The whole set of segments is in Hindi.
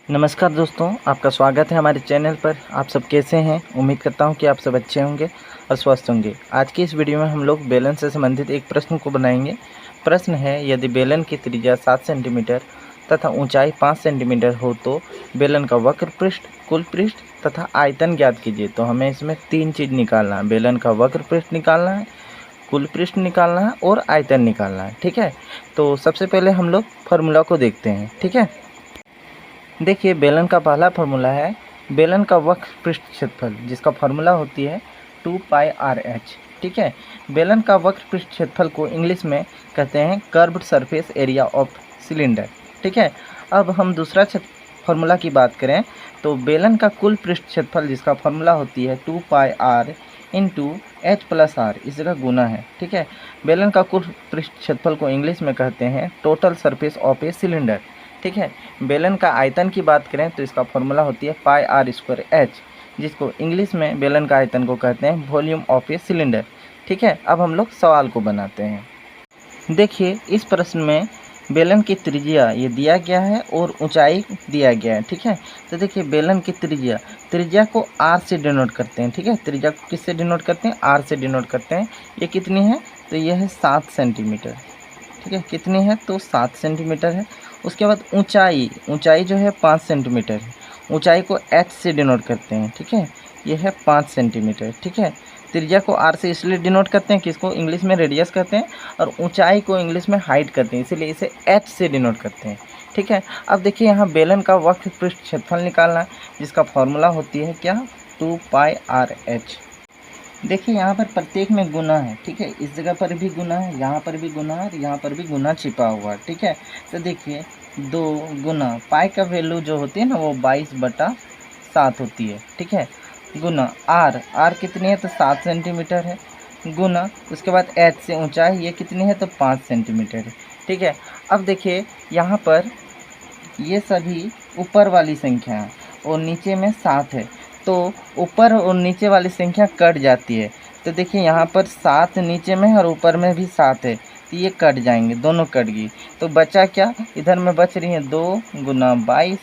नमस्कार दोस्तों, आपका स्वागत है हमारे चैनल पर। आप सब कैसे हैं? उम्मीद करता हूं कि आप सब अच्छे होंगे और स्वस्थ होंगे। आज की इस वीडियो में हम लोग बेलन से संबंधित एक प्रश्न को बनाएंगे। प्रश्न है, यदि बेलन की त्रिज्या 7 सेंटीमीटर तथा ऊंचाई 5 सेंटीमीटर हो तो बेलन का वक्र पृष्ठ, कुल पृष्ठ तथा आयतन ज्ञात कीजिए। तो हमें इसमें 3 चीज़ निकालना है। बेलन का वक्र पृष्ठ निकालना है, कुल पृष्ठ निकालना है और आयतन निकालना है। ठीक है, तो सबसे पहले हम लोग फार्मूला को देखते हैं। ठीक है, देखिए बेलन का पहला फार्मूला है बेलन का वक्र पृष्ठ क्षेत्रफल, जिसका फार्मूला होती है 2πr/h। ठीक है, बेलन का वक्र पृष्ठ क्षेत्रफल को इंग्लिश में कहते हैं curved surface area of cylinder. ठीक है, अब हम दूसरा फार्मूला की बात करें तो बेलन का कुल पृष्ठ क्षेत्रफल, जिसका फार्मूला होती है 2πr × h+r, इस जगह गुना है। ठीक है, बेलन का कुल पृष्ठ क्षेत्रफल को इंग्लिश में कहते हैं total surface of a cylinder. ठीक है, बेलन का आयतन की बात करें तो इसका फॉर्मूला होती है πr²h, जिसको इंग्लिश में बेलन का आयतन को कहते हैं वॉल्यूम ऑफ ए सिलेंडर। ठीक है, अब हम लोग सवाल को बनाते हैं। देखिए इस प्रश्न में बेलन की त्रिज्या ये दिया गया है और ऊंचाई दिया गया है। ठीक है, तो देखिए बेलन की त्रिज्या को r से डिनोट करते हैं। ठीक है, त्रिज्या को किससे डिनोट करते हैं? r से डिनोट करते हैं। ये कितनी है? तो यह है 7 सेंटीमीटर। ठीक है, कितनी है? तो 7 सेंटीमीटर है। उसके बाद ऊंचाई जो है 5 सेंटीमीटर है। ऊंचाई को h से डिनोट करते हैं। ठीक है, ये है 5 सेंटीमीटर। ठीक है, त्रिज्या को r से इसलिए डिनोट करते हैं कि इसको इंग्लिश में रेडियस कहते हैं और ऊंचाई को इंग्लिश में हाइट कहते हैं, इसीलिए इसे h से डिनोट करते हैं। ठीक है, अब देखिए यहाँ बेलन का वक्र पृष्ठ क्षेत्रफल निकालना है, जिसका फॉर्मूला होती है क्या? 2πr/h। देखिए यहाँ पर प्रत्येक में गुना है। ठीक है, इस जगह पर भी गुना है, यहाँ पर भी गुना है और यहाँ पर भी गुना छिपा हुआ है। ठीक है, तो देखिए 2 गुना पाई का वैल्यू जो होती है ना वो 22/7 होती है। ठीक है, गुना आर कितनी है? तो 7 सेंटीमीटर है। गुना उसके बाद एच से ऊंचाई ये कितनी है? तो 5 सेंटीमीटर है। ठीक है, अब देखिए यहाँ पर ये सभी ऊपर वाली संख्या है और नीचे में 7 है, तो ऊपर और नीचे वाली संख्या कट जाती है। तो देखिए यहाँ पर 7 नीचे में है और ऊपर में भी 7 है, तो ये कट जाएंगे, दोनों कट गई। तो बचा क्या? इधर में बच रही है 2 गुना 22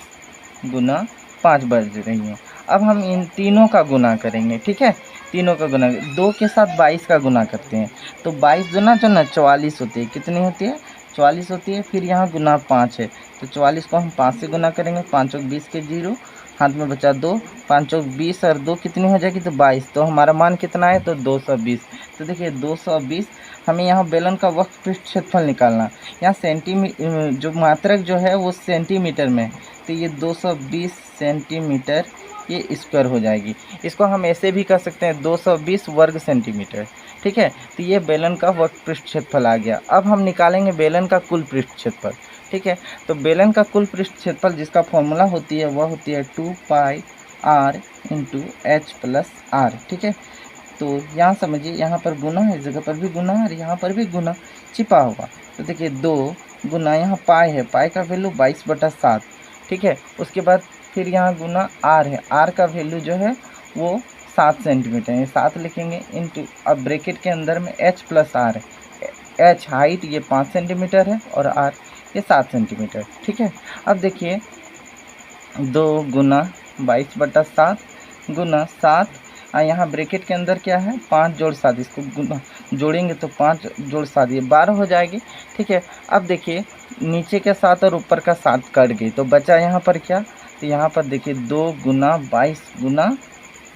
गुना 5 बच रही हैं। अब हम इन तीनों का गुना करेंगे। ठीक है, तीनों का गुना 2 के साथ 22 का गुना करते हैं, तो 22 गुना जो ना 44 होती है। कितनी होती है? 44 होती है। फिर यहाँ गुना 5 है, तो 44 को हम 5 से गुना करेंगे। 5 और 20 के 0, हाथ में बचा 2, 5 और 20 और 2 कितनी हो जाएगी? तो 22। तो हमारा मान कितना है? तो 220। तो देखिए 220 हमें यहाँ बेलन का वक्र पृष्ठ क्षेत्रफल निकालना। यहाँ जो मात्रक जो है वो सेंटीमीटर में, तो ये 220 सेंटीमीटर ये स्क्वायर हो जाएगी। इसको हम ऐसे भी कर सकते हैं 220 वर्ग सेंटीमीटर। ठीक है, तो ये बेलन का वक्र पृष्ठ क्षेत्रफल आ गया। अब हम निकालेंगे बेलन का कुल पृष्ठ क्षेत्रफल। ठीक है, तो बेलन का कुल पृष्ठ क्षेत्रफल जिसका फॉर्मूला होती है वह होती है 2πr × h+r। ठीक है, तो यहाँ समझिए यहाँ पर गुना है, इस जगह पर भी गुना है और यहाँ पर भी गुना छिपा होगा। तो देखिए 2 गुना यहाँ पाई है, पाई का वैल्यू 22/7। ठीक है, उसके बाद फिर यहाँ गुना r है, r का वैल्यू जो है वो 7 सेंटीमीटर है, 7 लिखेंगे इंटू, अब ब्रैकेट के अंदर में h+r है। h हाइट ये 5 सेंटीमीटर है और r ये 7 सेंटीमीटर। ठीक है, अब देखिए 2 गुना 22/7 गुना 7, यहाँ ब्रैकेट के अंदर क्या है? 5 जोड़ 7, इसको गुना जोड़ेंगे तो 5 जोड़ 7 ये 12 हो जाएगी। ठीक है, अब देखिए नीचे के 7 और ऊपर का 7 कट गई, तो बचा यहाँ पर क्या? तो यहाँ पर देखिए 2 गुना 22 गुना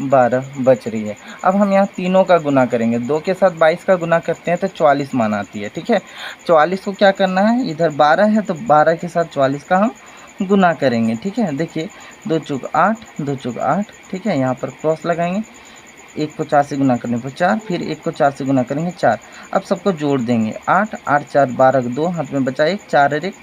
12 बच रही है। अब हम यहाँ तीनों का गुना करेंगे। 2 के साथ 22 का गुना करते हैं तो 44 मान आती है। ठीक है, 44 को क्या करना है? इधर 12 है तो 12 के साथ 44 का हम गुना करेंगे। ठीक है, देखिए 2 चौक 8, 2 चौक 8। ठीक है, यहाँ पर क्रॉस लगाएंगे, 1 को 4 से गुना करने पर 4, फिर 1 को 4 से गुना करेंगे 4। अब सबको जोड़ देंगे, 8 8 4 12 2, हाथ में बचा 1, 4 और 1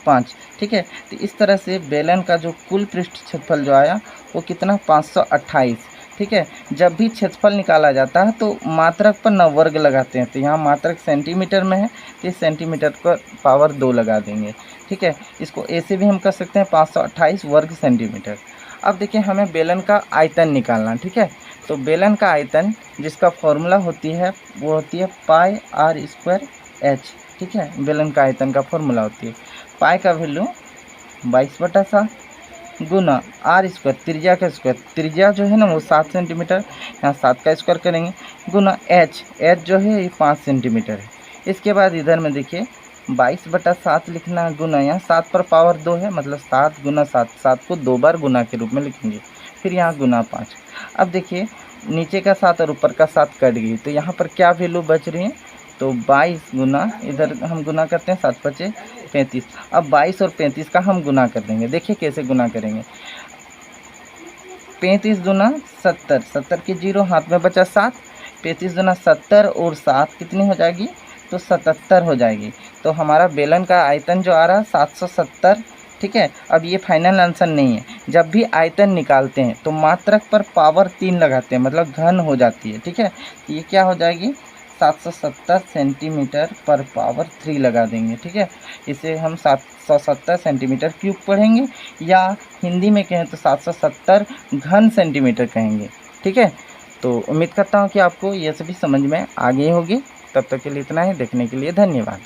5। ठीक है, तो इस तरह से बेलन का जो कुल पृष्ठ क्षेत्रफल जो आया वो कितना? 528। ठीक है, जब भी क्षेत्रफल निकाला जाता है तो मात्रक पर न वर्ग लगाते हैं, तो यहाँ मात्रक सेंटीमीटर में है तो इस सेंटीमीटर को पावर 2 लगा देंगे। ठीक है, इसको ऐसे भी हम कर सकते हैं 528 वर्ग सेंटीमीटर। अब देखिए हमें बेलन का आयतन निकालना। ठीक है, तो बेलन का आयतन जिसका फॉर्मूला होती है वो होती है πr²h। ठीक है, बेलन का आयतन का फॉर्मूला होती है, पाई का वैल्यू 22/7 गुना आर स्क्वायर, त्रिज्या का स्क्वायर, त्रिज्या जो है ना वो 7 सेंटीमीटर, यहाँ 7 का स्क्वायर करेंगे, गुना एच, एच जो है ये 5 सेंटीमीटर है। इसके बाद इधर में देखिए 22/7 लिखना है, गुना यहाँ 7 पर पावर 2 है, मतलब 7 गुना 7, 7 को 2 बार गुना के रूप में लिखेंगे, फिर यहाँ गुना 5। अब देखिए नीचे का 7 और ऊपर का 7 कट गई, तो यहाँ पर क्या वैल्यू बच रही है, तो 22 गुना, इधर हम गुना करते हैं 7 5 35। अब 22 और 35 का हम गुना कर देंगे, देखिए कैसे गुना करेंगे। 35 दूना 70, 70 की 0 हाथ में बचा 7, 35 दूना 70 और 7 कितनी हो जाएगी, तो 77 हो जाएगी। तो हमारा बेलन का आयतन जो आ रहा है 770, ठीक है। अब ये फाइनल आंसर नहीं है, जब भी आयतन निकालते हैं तो मात्रक पर पावर 3 लगाते हैं, मतलब घन हो जाती है, ठीक है। तो ये क्या हो जाएगी, 770 सेंटीमीटर पर पावर 3 लगा देंगे, ठीक है। इसे हम 770 सेंटीमीटर क्यूब पढ़ेंगे, या हिंदी में कहें तो 770 घन सेंटीमीटर कहेंगे, ठीक है। तो उम्मीद करता हूँ कि आपको ये सभी समझ में आ गई होगी। तब तक के लिए इतना ही, देखने के लिए धन्यवाद।